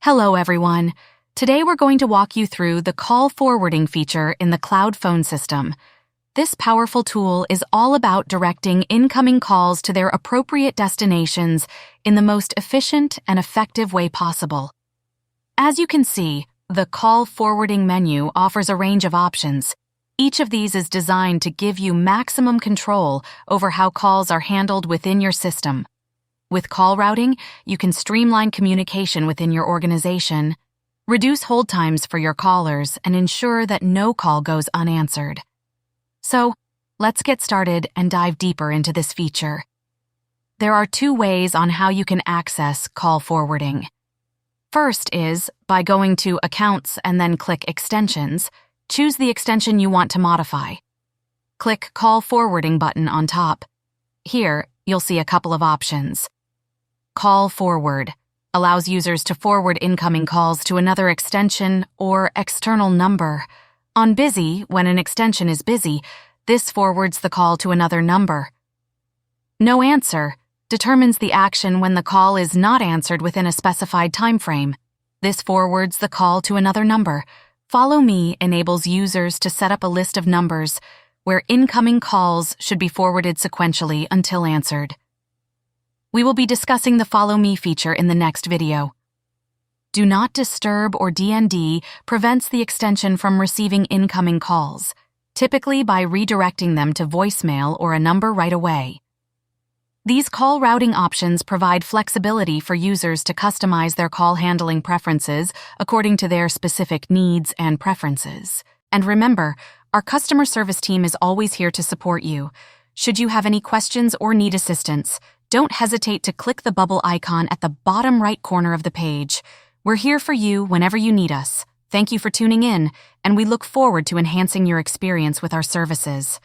Hello everyone. Today we're going to walk you through the call forwarding feature in the cloud phone system. This powerful tool is all about directing incoming calls to their appropriate destinations in the most efficient and effective way possible. As you can see, the call forwarding menu offers a range of options. Each of these is designed to give you maximum control over how calls are handled within your system. With call routing, you can streamline communication within your organization, reduce hold times for your callers, and ensure that no call goes unanswered. So, let's get started and dive deeper into this feature. There are two ways on how you can access call forwarding. First is by going to Accounts and then click Extensions. Choose the extension you want to modify. Click Call Forwarding button on top. Here, you'll see a couple of options. Call Forward allows users to forward incoming calls to another extension or external number. On Busy, when an extension is busy, this forwards the call to another number. No Answer determines the action when the call is not answered within a specified time frame. This forwards the call to another number. Follow Me enables users to set up a list of numbers where incoming calls should be forwarded sequentially until answered. We will be discussing the Follow Me feature in the next video. Do Not Disturb or DND prevents the extension from receiving incoming calls, typically by redirecting them to voicemail or a number right away. These call routing options provide flexibility for users to customize their call handling preferences according to their specific needs and preferences. And remember, our customer service team is always here to support you. Should you have any questions or need assistance, don't hesitate to click the bubble icon at the bottom right corner of the page. We're here for you whenever you need us. Thank you for tuning in, and we look forward to enhancing your experience with our services.